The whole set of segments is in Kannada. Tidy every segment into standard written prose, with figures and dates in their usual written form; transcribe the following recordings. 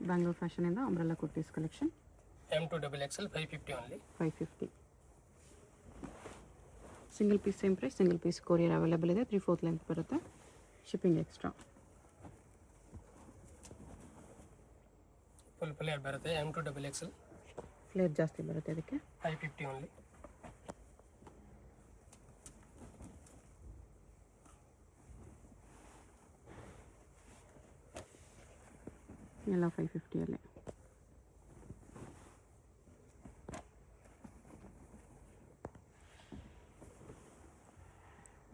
ಬ್ಯಾಂಗ್ಳೂರ್ ಫ್ಯಾಷನಿಂದ umbrella kurtis collection. M2XXL 550 only. 550. Single piece same price, single piece courier available ಇದೆ. 3/4 ಲೆಂತ್ ಬರುತ್ತೆ, ಶಿಪ್ಪಿಂಗ್ ಎಕ್ಸ್ಟ್ರಾ. ಫುಲ್ ಫ್ಲೇರ್ ಬರುತ್ತೆ. M2XXL ಫ್ಲೇರ್ ಜಾಸ್ತಿ ಬರುತ್ತೆ ಅದಕ್ಕೆ. 550 only. ಎಲ್ಲ 550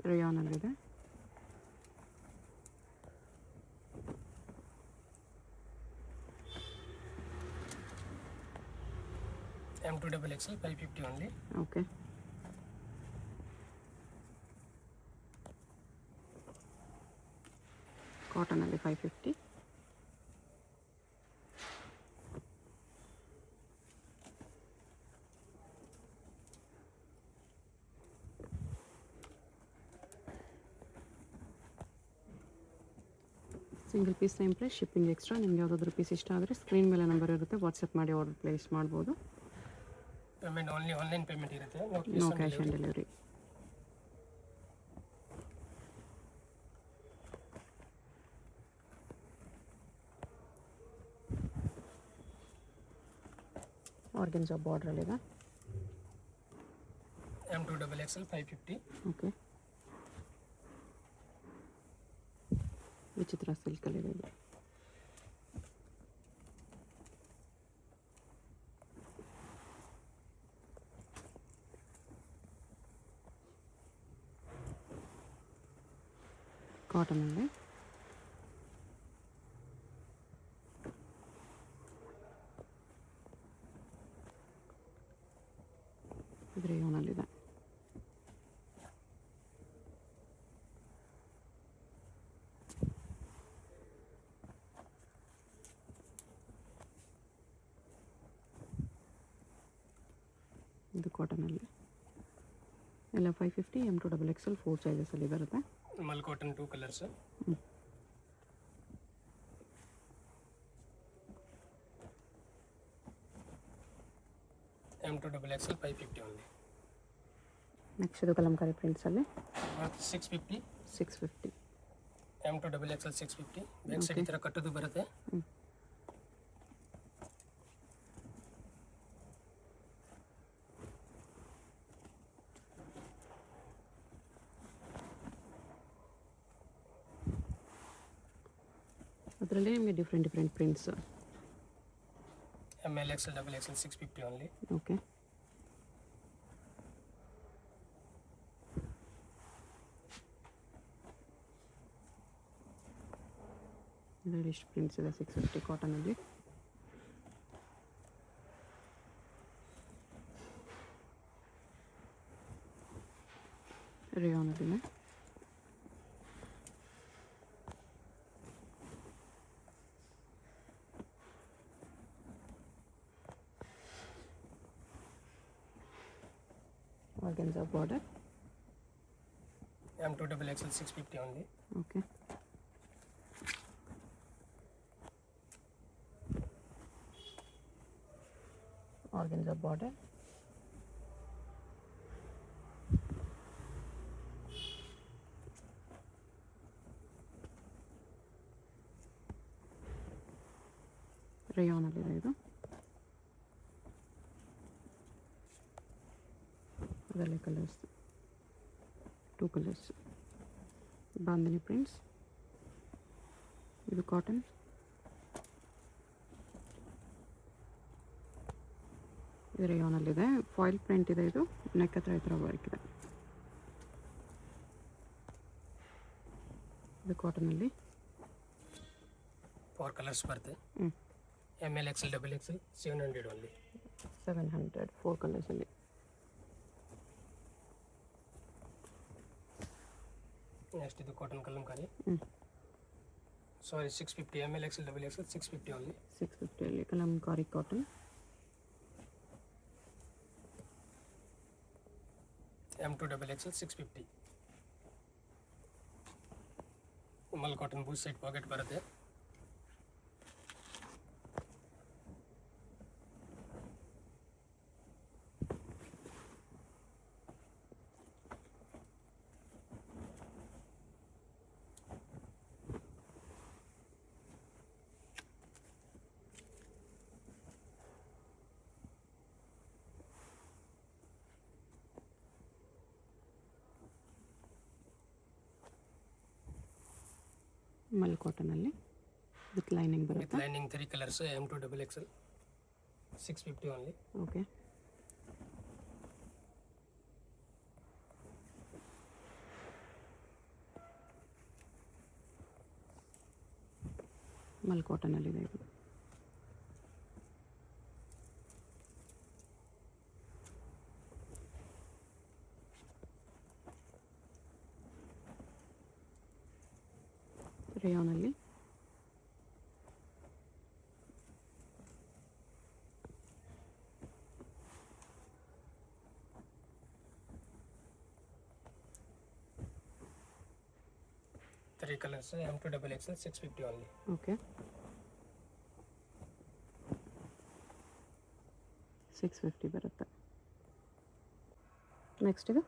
ರೇಯಾನಲ್ಲಿದೆ. M2XXL 550 only. ಓಕೆ. ಕಾಟನಲ್ಲಿ 550. Single piece same price, shipping extra. ನಿಮ್ಗೆ ಯಾವುದಾದ್ರೂ ಪೀಸ್ ಇಷ್ಟ ಆದರೆ ಸ್ಕ್ರೀನ್ ಮೇಲೆ ನಂಬರ್ ಇರುತ್ತೆ, ವಾಟ್ಸಪ್ ಮಾಡಿ ಆರ್ಡರ್ ಪ್ಲೇಸ್ ಮಾಡ್ಬೋದು. ಪೇಮೆಂಟ್ ಓನ್ಲಿ ಆನ್ಲೈನ್ ಪೇಮೆಂಟ್ ಇರುತ್ತೆ. No cash on delivery. Organza ಬಾರ್ಡ್ರಲ್ಲಿದೆ. M2XXL 550. ಓಕೆ. ವಿಚಿತ್ರ ಸಿಲ್ಕಲ್ಲಿದೆ ಇದು. ಕಾಟನಲ್ಲಿ ಇದು ರೇಯಾನಲ್ಲಿದೆ. ಇದು ಕಾಟನಲ್ಲಿ ಎಲ್ಲ 550. M2XXL 4 ಸೈಜಸಲ್ಲಿ ಬರುತ್ತೆ. ಮಲ್ cotton 2 colours. M2XXL 550 only. Next ಇದು ಕಲಂಕಾರಿ ಪ್ರಿಂಟ್ಸಲ್ಲಿ 650. 650. M2XXL 650. ಬ್ಯಾಕ್ ಸೈಡ್ ಈ ಥರ ಕಟ್ಟೋದು ಬರುತ್ತೆ. ಅದರಲ್ಲಿ ನಿಮಗೆ different prints. MLXL XXL 650 only. Okay. ಇದರಲ್ಲಿ ಇಷ್ಟು ಪ್ರಿಂಟ್ಸ್ ಇದೆ 650 ಕಾಟನಲ್ಲಿ. ರೇಯಾನಲ್ಲಿದೆ. Organza border. M2XXL 650 only. Okay. Organza border. ರೇಯಾನಲ್ಲಿದೆ ಇದು. ಅದರಲ್ಲಿ ಕಲರ್ಸ್ 2 ಕಲರ್ಸ್. ಬಾಂಧನಿ ಪ್ರಿಂಟ್ಸ್. ಇದು ಕಾಟನ್. ಇದು ರೇಯಾನಲ್ಲಿದೆ. ಫಾಯಿಲ್ ಪ್ರಿಂಟ್ ಇದೆ. ಇದು ನೆಕ್ ಹತ್ರ ಈ ಥರ ವರ್ಕ್ ಇದೆ. ಇದು ಕಾಟನಲ್ಲಿ 4 ಕಲರ್ಸ್ ಬರುತ್ತೆ. MLXL XXL 700 only. 700. 4 ಕಲರ್ಸಲ್ಲಿ. ನೆಕ್ಸ್ಟ್ ಇದು cotton kalamkari. Sorry 650. MLXL XXL 650 only. 650 kalamkari cotton. M2XXL 650. Mul cotton both side pocket ಬರುತ್ತೆ. ಮಲ್ ಕಾಟನಲ್ಲಿ ವಿತ್ ಲೈನಿಂಗ್ ವಿತ್ ಬರುತ್ತೆ. Lining 3 colours M2 double XL 650 only. Okay, ಮಲ್ ಕಾಟನಲ್ಲಿದೆ ಇದು. ರೇಯಾನಲ್ಲಿ three colours M2 double XL 650 only. Okay, 650 ಬರುತ್ತೆ. ನೆಕ್ಸ್ಟ್ ಇದು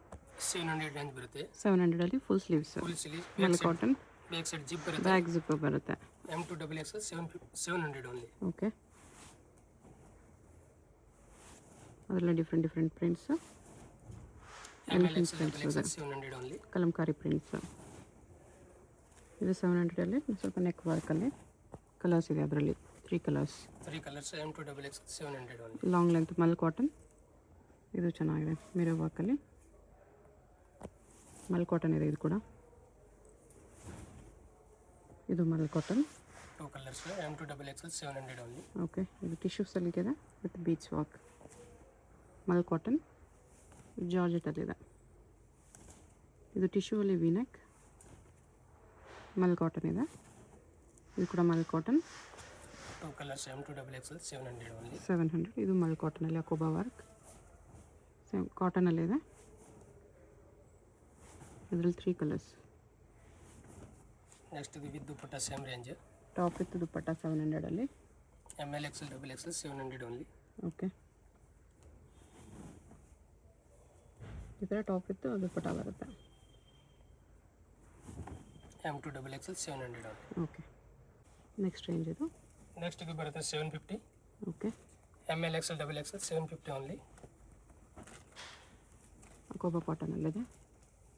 700 ರೇಂಜ್ ಬರುತ್ತೆ. 700ಅಲ್ಲಿ full sleeves full sleeve mul cotton, back side zip ಬರುತ್ತೆ. ಬ್ಯಾಕ್ ಜಿಪ್ ಬರುತ್ತೆ. M2 double XL 700 only. Okay, ಅದರಲ್ಲಿ different prints, ML XL double XL 700 only. Kalamkari prints. ಇದು 700ಅಲ್ಲಿ ಸ್ವಲ್ಪ ನೆಕ್ ವರ್ಕಲ್ಲಿ ಕಲರ್ಸ್ ಇದೆ, ಅದರಲ್ಲಿ 3 colours. 3 colours M2 double XL 700 only. Long length mul cotton. ಇದು ಚೆನ್ನಾಗಿದೆ, ಮಿರರ್ ವರ್ಕಲ್ಲಿ ಮಲ್ ಕಾಟನ್ ಇದೆ. ಇದು ಕೂಡ ಇದು ಮಲ್ cotton. 2 colours M2 double XL 700 only. Okay, ಇದು ಟಿಶ್ಯೂ ಸಿಲ್ಕ್ ಇದೆ with bead work. Mul cotton ಜಾರ್ಜೆಟಲ್ಲಿದೆ. ಇದು ಟಿಶ್ಯೂ ಅಲ್ಲಿ ವಿನೆಕ್ ಮಲ್ ಕಾಟನ್ ಇದೆ. ಇದು ಕೂಡ mul cotton. 2 colours M2 double XL 700 only. 700. ಇದು ಮಲ್ ಕಾಟನಲ್ಲಿ ಅಕೋಬಾ ವರ್ಕ್ ಸೇಮ್ ಕಾಟನಲ್ಲಿದೆ. ಇದರಲ್ಲಿ 3 ಕಲರ್ಸ್. ನೆಕ್ಸ್ಟ್ ಇದು with dupatta same range. Top with dupatta 700ಅಲ್ಲಿ. ML XL double XL 700 only. Okay, ಈ ಥರ ಟಾಪ್ ವಿತ್ ದುಪ್ಪಟ್ಟ ಬರುತ್ತೆ. M2 double XL 700 only. Okay, next range ಇದು. ನೆಕ್ಸ್ಟ್ ಇದು ಬರುತ್ತೆ 750. Okay, ML XL double XL 750 only. ಅಕೋಬಾ ಕಾಟನಲ್ಲಿದೆ.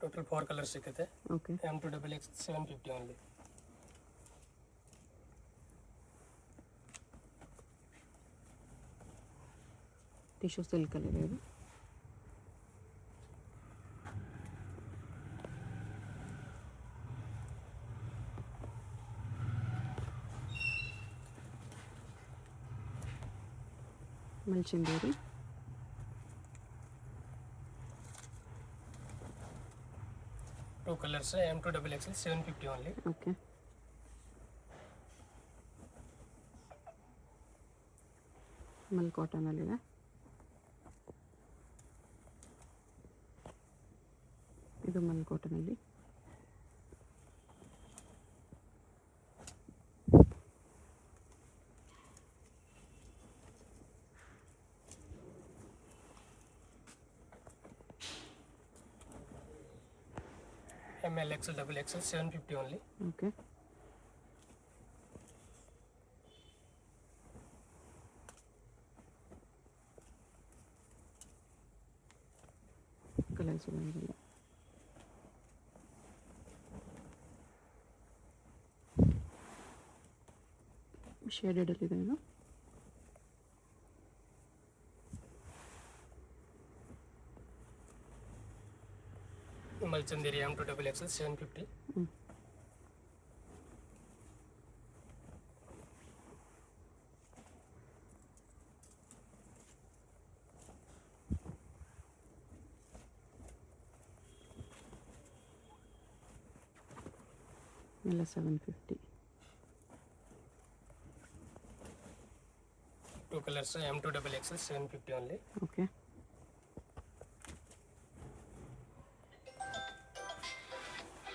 ಟೋಟಲ್ 4 ಕಲರ್ಸ್ ಸಿಗುತ್ತೆ. Okay, M2 double XL 750 only. Tissue ಸಿಲ್ಕಲ್ಲಿದೆ ಇದು. ಮಲ್ಚಿಂದೇರಿ. Two colours M2 double XL 750 only. Okay, ಮಲ್ ಕಾಟನಲ್ಲಿದೆ. ಇದು ಮಲ್ ಕಾಟನಲ್ಲಿ. ML XL double XL 750 only. Okay, colours ಬಂದಿಲ್ಲ. ಶೇಡೆಡಲ್ಲಿದೆ ಇದು. ಮಲ್ಚಂದೇರಿ M2 ಡಬಲ್ XL 750. ಎಲ್ಲ 750. 2 colours M2 double XL 750 only. Okay,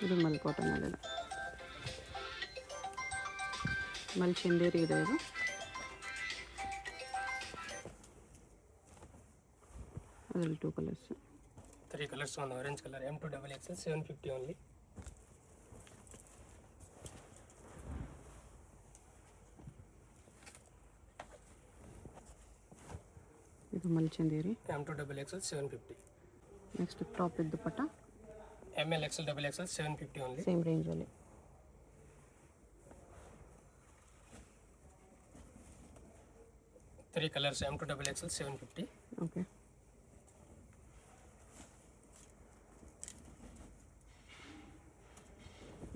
ಇದು ಮಲ್ ಕಾಟನಲ್ಲಿದೆ. ಮಲ್ ಚಂದೇರಿ ಇದೆ ಇದು. ಅದರಲ್ಲಿ 2 ಕಲರ್ಸ್. 3 ಕಲರ್ಸ್ ಒಂದು orange colour M2 double XL 750 only. ಇದು ಮಲ್ Chanderi. M2 double XL 750. Next top ಇದ್ದು ಪಟ ML XL double XL 750 only. Same ರೇಂಜಲ್ಲಿ. 3 colors M to double XL 750. Okay.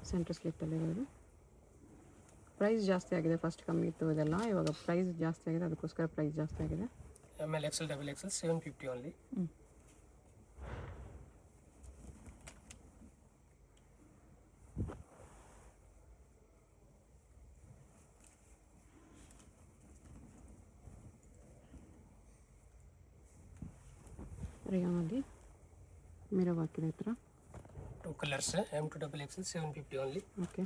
Centre ಸ್ಲಿಪ್ಪಲ್ಲಿ ಇರೋದು. ಪ್ರೈಸ್ ಜಾಸ್ತಿ ಆಗಿದೆ, ಫಸ್ಟ್ ಕಮ್ಮಿ ಇತ್ತು ಇದೆಲ್ಲ, ಇವಾಗ ಪ್ರೈಸ್ ಜಾಸ್ತಿ ಆಗಿದೆ, ಅದಕ್ಕೋಸ್ಕರ ಪ್ರೈಸ್ ಜಾಸ್ತಿ ಆಗಿದೆ. ML XL double XL 750 only. ರಿಯಾನಲ್ಲಿ mirror ಹಾಕಿದೆ ಹತ್ರ. 2 colors M to double XL 750 only. Okay.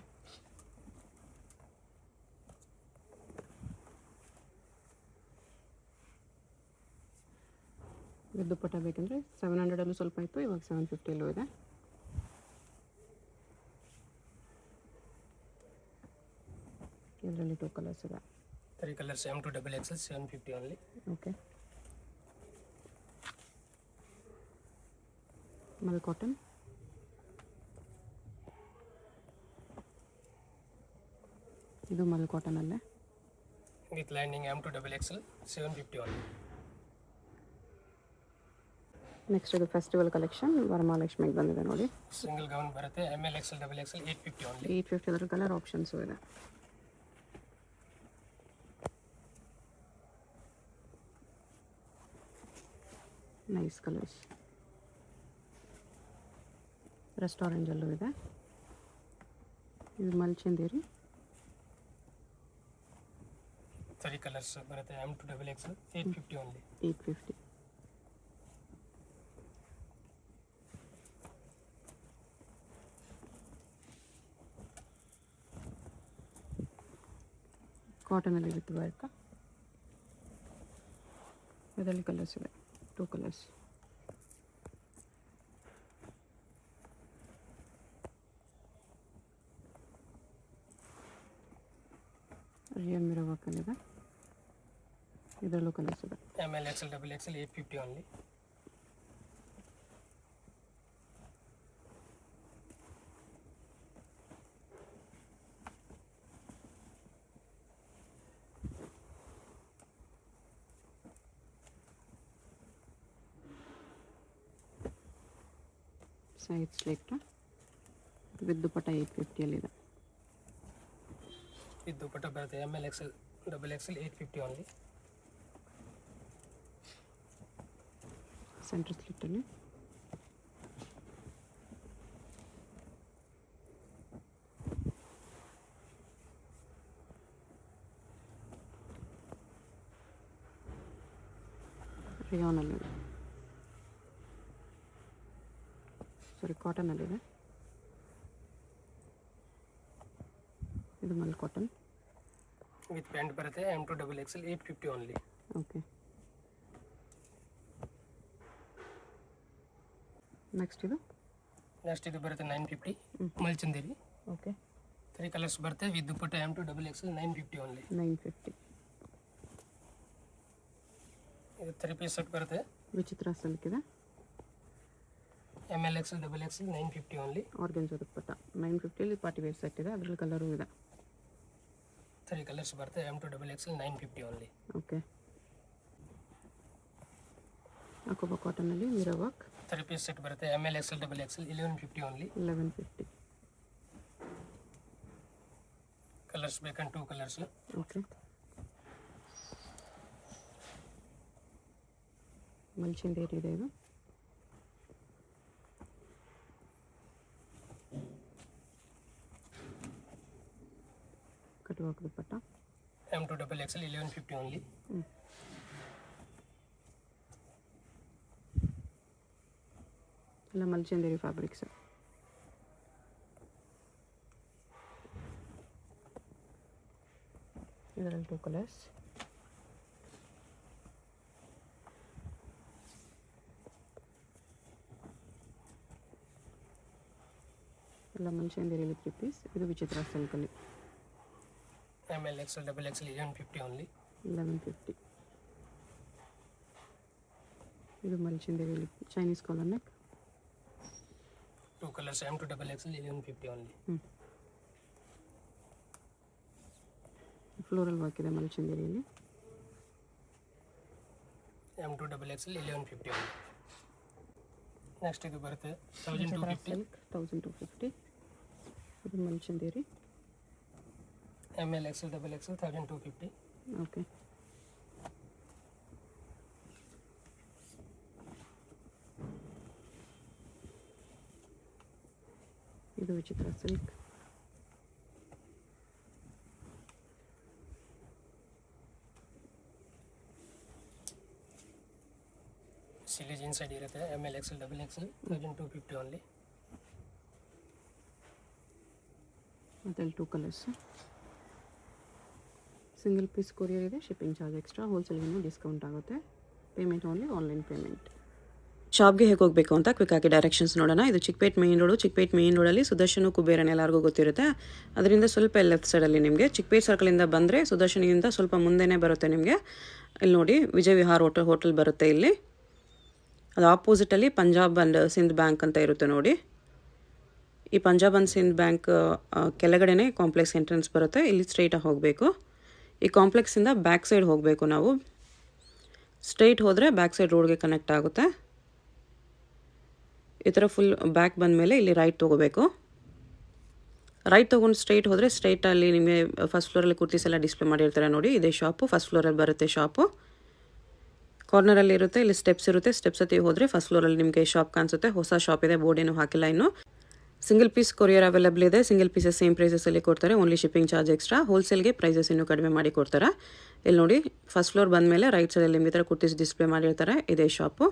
ದುಪ್ಪಟ್ಟ ಬೇಕಂದರೆ 700 ಸ್ವಲ್ಪ ಇತ್ತು, ಇವಾಗ 750 ಇದೆ. ಇದರಲ್ಲಿ 2 ಕಲರ್ಸ್ ಇದೆ. 3 colors M to double XL 750 only. Okay. ಮಲ್ ಕಾಟನ್. ಇದು ಮಲ್ ಕಾಟನಲ್ಲೇ. With lining M to double XL 750 only. Next ಇದು ಫೆಸ್ಟಿವಲ್ ಕಲೆಕ್ಷನ್ ವರಮಹಾಲಕ್ಷ್ಮಿಗೆ ಬಂದಿದೆ ನೋಡಿ. Single gown ಬರುತ್ತೆ ML XL double XL 850 only. 850 ಅದರ ಕಲರ್ ಆಪ್ಷನ್ಸು ಇದೆ. Nice colours. ರೆಸ್ಟೋರೆಂಟಲ್ಲೂ ಇದೆ. ಇದು ಮಲ್ಚಂದೇರಿ. 3 colors ಬರುತ್ತೆ M to double XL 850 only. 850. ಕಾಟನಲ್ಲಿ ವಿತ್ ವರ್ಕ್. ಇದರಲ್ಲಿ ಕಲರ್ಸ್ ಇದೆ, 2 ಕಲರ್ಸ್. Real mirror ವರ್ಕಲ್ಲಿದೆ. ಇದರಲ್ಲೂ ಕಲರ್ಸ್ ಇದೆ. ML XL double XL 850 only. Side slit with dupatta 850ಯಲ್ಲಿದೆ. ಇದು ದುಪ್ಪಟ್ಟ ಬರುತ್ತೆ ML XL double XL 850 only. Centre ಸ್ಲಿಟ್ಟಲ್ಲಿ ರಿಯಾನಲ್ಲಿದೆ, ಸಾರಿ ಕಾಟನಲ್ಲಿದೆ. ಇದು ಮಲ್ ಕಾಟನ್. ವಿತ್ ಪ್ಯಾಂಟ್ ಬರುತ್ತೆ M to double XL 850 only. Okay. Next ಇದು ಬರುತ್ತೆ 950 ಮಲ್ಚಂದೇರಿ. ಓಕೆ. 3 colors ಬರುತ್ತೆ with dupatta M to double XL 950 only. 950. ಇದು 3 piece ಸೆಟ್ ಬರುತ್ತೆ ವಿಚಿತ್ರ ಸಿಲ್ಕ್ ಇದೆ. ML XL double XL 950 only. ಆರ್ಗೆನ್ಜಾ ದುಪ್ಪಟ್ಟ 950ಯಲ್ಲಿ ಪಾರ್ಟಿ ವೇರ್ ಸೆಟ್ ಇದೆ, ಅದರಲ್ಲಿ ಕಲರು ಇದೆ. 3 colors ಬರುತ್ತೆ M to double XL 950 only. Okay. ಅಕೋಬಾ ಕಾಟನಲ್ಲಿ ಮಿರರ್ ವರ್ಕ್. 3 piece ಸೆಟ್ ಬರುತ್ತೆ ML XL double XL 1150 only. 1150. Colours ಬೇಕಂದ್ರೆ 2 colors. ಓಕೆ. ಮಲ್ಚಂದೇರಿ ಇದೆ ಇದು. Cut work dupatta. M to double XL 1150 only. ಎಲ್ಲ ಮಲ್ಚಂದೇರಿ ಫ್ಯಾಬ್ರಿಕ್ಸ್. ಇದರಲ್ಲಿ 2 ಕಲರ್ಸ್. ಎಲ್ಲ ಮಲ್ಚಂದೇರಿಯಲ್ಲಿ 3 ಪೀಸ್. ಇದು ವಿಚಿತ್ರ ಸಿಲ್ಕಲ್ಲಿ ML XL double XL 1150 only. 1150. ಇದು ಮಲ್ಚಂದೇರಿಯಲ್ಲಿ Chinese collar neck. 2 colors M to double XL 1150 only. Floral work ಇದೆ ಮಲ್ಚಂದೇರಿಯಲ್ಲಿ. M2 double XL 1150 only. Next ಇದು ಬರುತ್ತೆ 1250 ಸಿಲ್ಕ್ 1250. ಇದು ಮಲ್ಚಂದೇರಿ. ML XL double XL 1250. Okay. ಇದು ವಿಚಿತ್ರ ಸಿಲ್ಕ್. ಸಿಲೇಜ್ ಇನ್ಸೈಡ್ ಇರುತ್ತೆ. ML XL double XL 1250 only. ಅದರಲ್ಲಿ 2 ಕಲರ್ಸ್. ಸಿಂಗಲ್ ಪೀಸ್ ಕೊರಿಯರ್ ಇದೆ, ಶಿಪ್ಪಿಂಗ್ ಚಾರ್ಜ್ ಎಕ್ಸ್ಟ್ರಾ. ಹೋಲ್ಸೇಲ್ಗೂ ಡಿಸ್ಕೌಂಟ್ ಆಗುತ್ತೆ. Payment only online payment. ಶಾಪ್ಗೆ ಹೇಗೆ ಹೋಗಬೇಕು ಅಂತ ಕ್ವಿಕ್ ಆಗಿ ಡೈರೆಕ್ಷನ್ಸ್ ನೋಡೋಣ. ಇದು Chickpet main road. Chickpet main ರೋಡಲ್ಲಿ ಸುದರ್ಶನ ಕುಬೇರನ್ ಎಲ್ಲರಿಗೂ ಗೊತ್ತಿರುತ್ತೆ. ಅದರಿಂದ ಸ್ವಲ್ಪ ಲೆಫ್ಟ್ ಸೈಡಲ್ಲಿ ನಿಮಗೆ ಚಿಕ್ಕಪೇಟ್ ಸರ್ಕಲಿಂದ ಬಂದರೆ ಸುದರ್ಶನಿಂದ ಸ್ವಲ್ಪ ಮುಂದೆನೇ ಬರುತ್ತೆ ನಿಮಗೆ. ಇಲ್ಲಿ ನೋಡಿ ವಿಜಯ್ ವಿಹಾರ್ ಹೋಟೆಲ್ ಬರುತ್ತೆ ಇಲ್ಲಿ. ಅದು ಆಪೋಸಿಟಲ್ಲಿ ಪಂಜಾಬ್ ಆ್ಯಂಡ್ ಸಿಂಧ್ ಬ್ಯಾಂಕ್ ಅಂತ ಇರುತ್ತೆ ನೋಡಿ. ಈ ಪಂಜಾಬ್ ಆ್ಯಂಡ್ ಸಿಂಧ್ ಬ್ಯಾಂಕ್ ಕೆಳಗಡೆನೇ ಕಾಂಪ್ಲೆಕ್ಸ್ ಎಂಟ್ರೆನ್ಸ್ ಬರುತ್ತೆ. ಇಲ್ಲಿ ಸ್ಟ್ರೈಟಾಗಿ ಹೋಗಬೇಕು. ಈ ಕಾಂಪ್ಲೆಕ್ಸಿಂದ ಬ್ಯಾಕ್ ಸೈಡ್ ಹೋಗಬೇಕು ನಾವು. ಸ್ಟ್ರೈಟ್ ಹೋದರೆ ಬ್ಯಾಕ್ ಸೈಡ್ ರೋಡ್ಗೆ ಕನೆಕ್ಟ್ ಆಗುತ್ತೆ. ಈ ಥರ ಫುಲ್ ಬ್ಯಾಕ್ ಬಂದಮೇಲೆ ಇಲ್ಲಿ ರೈಟ್ ತೊಗೋಬೇಕು. ರೈಟ್ ತೊಗೊಂಡು ಸ್ಟ್ರೈಟ್ ಹೋದರೆ ಸ್ಟ್ರೈಟಲ್ಲಿ ನಿಮಗೆ ಫಸ್ಟ್ ಫ್ಲೋರಲ್ಲಿ ಕುರ್ತೀಸ್ ಎಲ್ಲ ಡಿಸ್ಪ್ಲೇ ಮಾಡಿರ್ತಾರೆ ನೋಡಿ. ಇದೇ ಶಾಪು. ಫಸ್ಟ್ ಫ್ಲೋರಲ್ಲಿ ಬರುತ್ತೆ ಶಾಪು. ಕಾರ್ನರಲ್ಲಿ ಇರುತ್ತೆ. ಇಲ್ಲಿ ಸ್ಟೆಪ್ಸ್ ಇರುತ್ತೆ. ಸ್ಟೆಪ್ಸ್ ಹತ್ತಿ ಹೋದರೆ ಫಸ್ಟ್ ಫ್ಲೋರಲ್ಲಿ ನಿಮಗೆ ಶಾಪ್ ಕಾಣಿಸುತ್ತೆ. ಹೊಸ ಶಾಪ್ ಇದೆ, ಬೋರ್ಡ್ ಏನು ಹಾಕಿಲ್ಲ ಇನ್ನು. ಸಿಂಗಲ್ ಪೀಸ್ ಕೊರಿಯರ್ ಅವೈಲೇಬಲ್ ಇದೆ. ಸಿಂಗಲ್ ಪೀಸಸ್ ಸೇಮ್ ಪ್ರೈಸಸಲ್ಲಿ ಕೊಡ್ತಾರೆ. Only shipping charge extra. ಹೋಲ್ಸೇಲ್ಗೆ ಪ್ರೈಸಸ್ ಇನ್ನೂ ಕಡಿಮೆ ಮಾಡಿ ಕೊಡ್ತಾರೆ. ಇಲ್ಲಿ ನೋಡಿ ಫಸ್ಟ್ ಫ್ಲೋರ್ ಬಂದಮೇಲೆ ರೈಟ್ ಸೈಡಲ್ಲಿ ನಿಮಗೆ ಈ ಥರ ಕುರ್ತೀಸ್ ಡಿಸ್ಪ್ಲೇ ಮಾಡಿರ್ತಾರೆ. ಇದೇ ಶಾಪು.